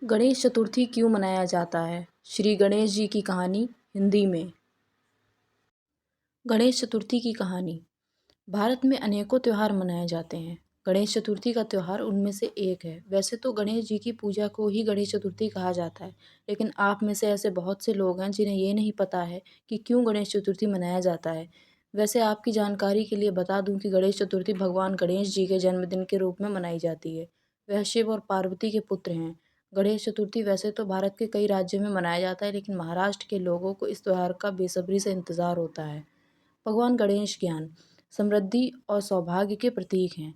गणेश चतुर्थी क्यों मनाया जाता है? श्री गणेश जी की कहानी हिंदी में। गणेश चतुर्थी की कहानी। भारत में अनेकों त्यौहार मनाए जाते हैं। गणेश चतुर्थी का त्यौहार उनमें से एक है। वैसे तो गणेश जी की पूजा को ही गणेश चतुर्थी कहा जाता है, लेकिन आप में से ऐसे बहुत से लोग हैं जिन्हें ये नहीं पता है कि क्यों गणेश चतुर्थी मनाया जाता है। वैसे आपकी जानकारी के लिए बता दूं कि गणेश चतुर्थी भगवान गणेश जी के जन्मदिन के रूप में मनाई जाती है। वह शिव और पार्वती के पुत्र हैं। गणेश चतुर्थी वैसे तो भारत के कई राज्यों में मनाया जाता है, लेकिन महाराष्ट्र के लोगों को इस त्यौहार का बेसब्री से इंतजार होता है। भगवान गणेश ज्ञान, समृद्धि और सौभाग्य के प्रतीक हैं।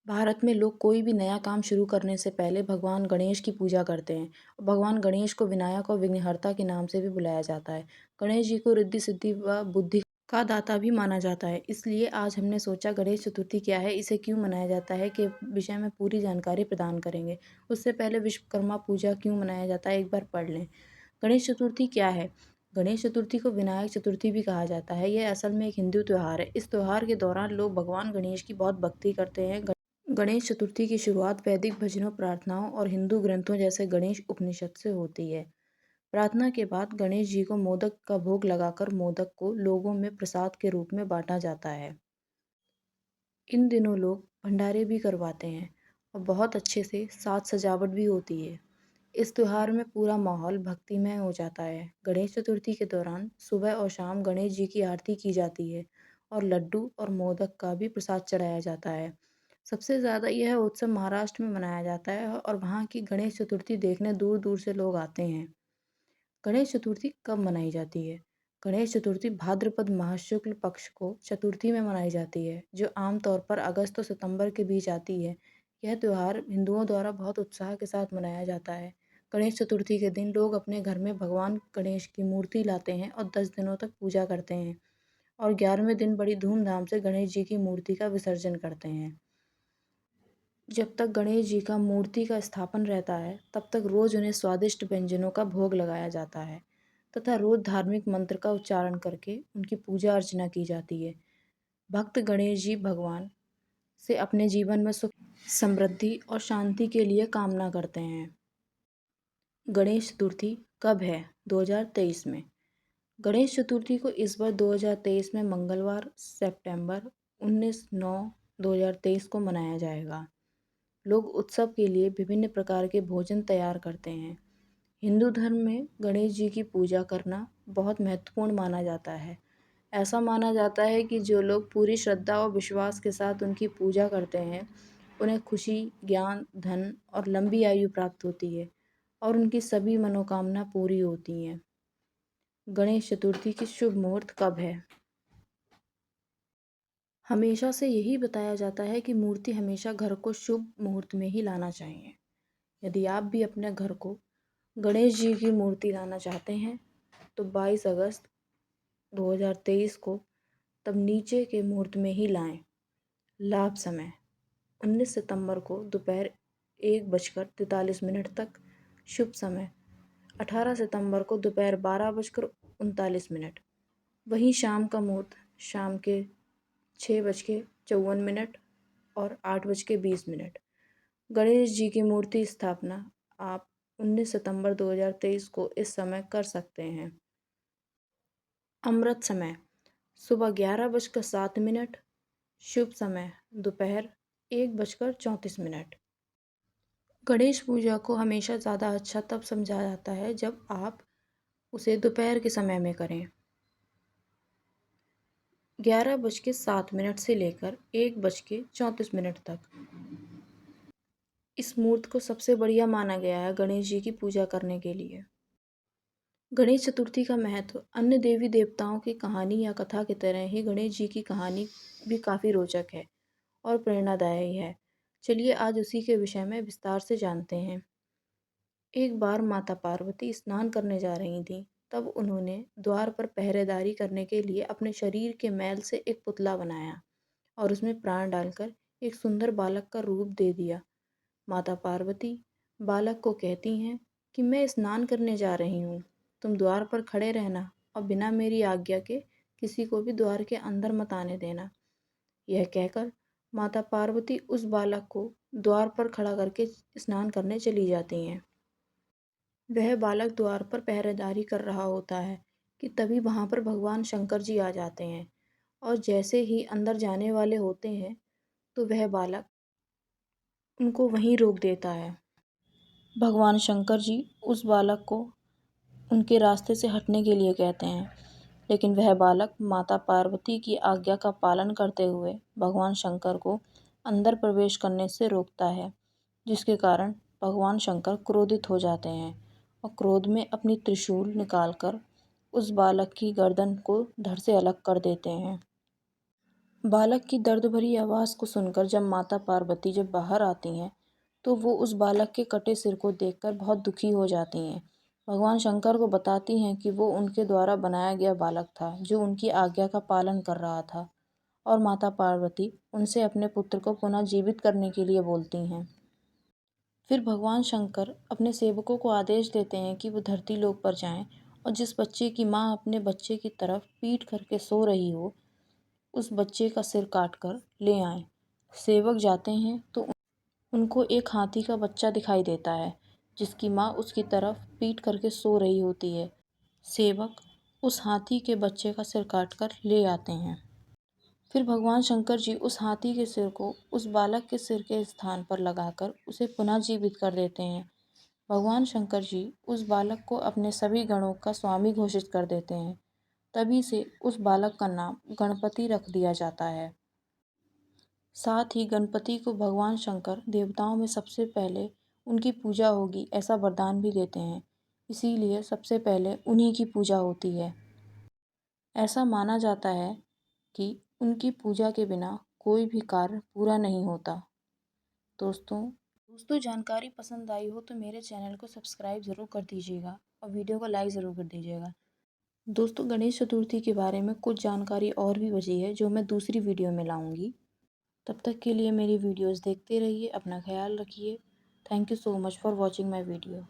भारत में लोग कोई भी नया काम शुरू करने से पहले भगवान गणेश की पूजा करते हैं। भगवान गणेश को विनायक और विघ्नहर्ता के नाम से भी बुलाया जाता है। गणेश जी को रिद्धि सिद्धि व बुद्धि का दाता भी माना जाता है। इसलिए आज हमने सोचा गणेश चतुर्थी क्या है, इसे क्यों मनाया जाता है के विषय में पूरी जानकारी प्रदान करेंगे। उससे पहले विश्वकर्मा पूजा क्यों मनाया जाता है एक बार पढ़ लें। गणेश चतुर्थी क्या है? गणेश चतुर्थी को विनायक चतुर्थी भी कहा जाता है। यह असल में एक हिंदू त्यौहार है। इस त्यौहार के दौरान लोग भगवान गणेश की बहुत भक्ति करते हैं। गणेश चतुर्थी की शुरुआत वैदिक भजनों, प्रार्थनाओं और हिंदू ग्रंथों जैसे गणेश उपनिषद से होती है। प्रार्थना के बाद गणेश जी को मोदक का भोग लगाकर मोदक को लोगों में प्रसाद के रूप में बांटा जाता है। इन दिनों लोग भंडारे भी करवाते हैं और बहुत अच्छे से साज सजावट भी होती है। इस त्योहार में पूरा माहौल भक्तिमय हो जाता है। गणेश चतुर्थी के दौरान सुबह और शाम गणेश जी की आरती की जाती है और लड्डू और मोदक का भी प्रसाद चढ़ाया जाता है। सबसे ज़्यादा यह उत्सव महाराष्ट्र में मनाया जाता है और वहाँ की गणेश चतुर्थी देखने दूर दूर से लोग आते हैं। गणेश चतुर्थी कब मनाई जाती है? गणेश चतुर्थी भाद्रपद माह शुक्ल पक्ष को चतुर्थी में मनाई जाती है, जो आमतौर पर अगस्त और सितंबर के बीच आती है। यह त्यौहार हिंदुओं द्वारा बहुत उत्साह के साथ मनाया जाता है। गणेश चतुर्थी के दिन लोग अपने घर में भगवान गणेश की मूर्ति लाते हैं और 10 दिनों तक पूजा करते हैं और 11वें दिन बड़ी धूमधाम से गणेश जी की मूर्ति का विसर्जन करते हैं। जब तक गणेश जी का मूर्ति का स्थापन रहता है, तब तक रोज उन्हें स्वादिष्ट व्यंजनों का भोग लगाया जाता है तथा रोज धार्मिक मंत्र का उच्चारण करके उनकी पूजा अर्चना की जाती है। भक्त गणेश जी भगवान से अपने जीवन में सुख, समृद्धि और शांति के लिए कामना करते हैं। गणेश चतुर्थी कब है? 2023 में। गणेश चतुर्थी को इस बार 2023 में मंगलवार सितंबर 19/9/2023 को मनाया जाएगा। लोग उत्सव के लिए विभिन्न प्रकार के भोजन तैयार करते हैं। हिंदू धर्म में गणेश जी की पूजा करना बहुत महत्वपूर्ण माना जाता है। ऐसा माना जाता है कि जो लोग पूरी श्रद्धा और विश्वास के साथ उनकी पूजा करते हैं, उन्हें खुशी, ज्ञान, धन और लंबी आयु प्राप्त होती है और उनकी सभी मनोकामना पूरी होती हैं। गणेश चतुर्थी की शुभ मुहूर्त कब है? हमेशा से यही बताया जाता है कि मूर्ति हमेशा घर को शुभ मुहूर्त में ही लाना चाहिए। यदि आप भी अपने घर को गणेश जी की मूर्ति लाना चाहते हैं तो 22 अगस्त 2023 को तब नीचे के मुहूर्त में ही लाएं। लाभ समय 19 सितंबर को दोपहर 1:43 तक। शुभ समय 18 सितंबर को दोपहर 12:39। वहीं शाम का मुहूर्त शाम के 6:54 और 8:20। गणेश जी की मूर्ति स्थापना आप 19 सितंबर 2023 को इस समय कर सकते हैं। अमृत समय सुबह 11:07। शुभ समय दोपहर 1:34। गणेश पूजा को हमेशा ज़्यादा अच्छा तब समझा जाता है जब आप उसे दोपहर के समय में करें। 11:07 से लेकर 1:34 तक। इस मुहूर्त को सबसे बढ़िया माना गया है गणेश जी की पूजा करने के लिए। गणेश चतुर्थी का महत्व अन्य देवी देवताओं की कहानी या कथा की तरह ही गणेश जी की कहानी भी काफ़ी रोचक है और प्रेरणादायी है। चलिए आज उसी के विषय में विस्तार से जानते हैं। एक बार माता पार्वती स्नान करने जा रही थीं, तब उन्होंने द्वार पर पहरेदारी करने के लिए अपने शरीर के मैल से एक पुतला बनाया और उसमें प्राण डालकर एक सुंदर बालक का रूप दे दिया। माता पार्वती बालक को कहती हैं कि मैं स्नान करने जा रही हूँ, तुम द्वार पर खड़े रहना और बिना मेरी आज्ञा के किसी को भी द्वार के अंदर मत आने देना। यह कहकर माता पार्वती उस बालक को द्वार पर खड़ा करके स्नान करने चली जाती हैं। वह बालक द्वार पर पहरेदारी कर रहा होता है कि तभी वहाँ पर भगवान शंकर जी आ जाते हैं और जैसे ही अंदर जाने वाले होते हैं तो वह बालक उनको वहीं रोक देता है। भगवान शंकर जी उस बालक को उनके रास्ते से हटने के लिए कहते हैं, लेकिन वह बालक माता पार्वती की आज्ञा का पालन करते हुए भगवान शंकर को अंदर प्रवेश करने से रोकता है, जिसके कारण भगवान शंकर क्रोधित हो जाते हैं और क्रोध में अपनी त्रिशूल निकालकर उस बालक की गर्दन को धड़ से अलग कर देते हैं। बालक की दर्द भरी आवाज़ को सुनकर जब माता पार्वती जब बाहर आती हैं तो वो उस बालक के कटे सिर को देखकर बहुत दुखी हो जाती हैं। भगवान शंकर को बताती हैं कि वो उनके द्वारा बनाया गया बालक था जो उनकी आज्ञा का पालन कर रहा था, और माता पार्वती उनसे अपने पुत्र को पुनः जीवित करने के लिए बोलती हैं। फिर भगवान शंकर अपने सेवकों को आदेश देते हैं कि वो धरती लोक पर जाएं और जिस बच्चे की माँ अपने बच्चे की तरफ पीठ करके सो रही हो उस बच्चे का सिर काटकर ले आएं। सेवक जाते हैं तो उनको एक हाथी का बच्चा दिखाई देता है जिसकी माँ उसकी तरफ पीठ करके सो रही होती है। सेवक उस हाथी के बच्चे का सिर काटकर ले आते हैं। फिर भगवान शंकर जी उस हाथी के सिर को उस बालक के सिर के स्थान पर लगाकर उसे पुनः जीवित कर देते हैं। भगवान शंकर जी उस बालक को अपने सभी गणों का स्वामी घोषित कर देते हैं। तभी से उस बालक का नाम गणपति रख दिया जाता है। साथ ही गणपति को भगवान शंकर देवताओं में सबसे पहले उनकी पूजा होगी ऐसा वरदान भी देते हैं, इसीलिए सबसे पहले उन्हीं की पूजा होती है। ऐसा माना जाता है कि उनकी पूजा के बिना कोई भी कार्य पूरा नहीं होता। दोस्तों जानकारी पसंद आई हो तो मेरे चैनल को सब्सक्राइब ज़रूर कर दीजिएगा और वीडियो को लाइक ज़रूर कर दीजिएगा। दोस्तों गणेश चतुर्थी के बारे में कुछ जानकारी और भी बची है जो मैं दूसरी वीडियो में लाऊंगी। तब तक के लिए मेरी वीडियोस देखते रहिए, अपना ख्याल रखिए। Thank you so much for watching my video.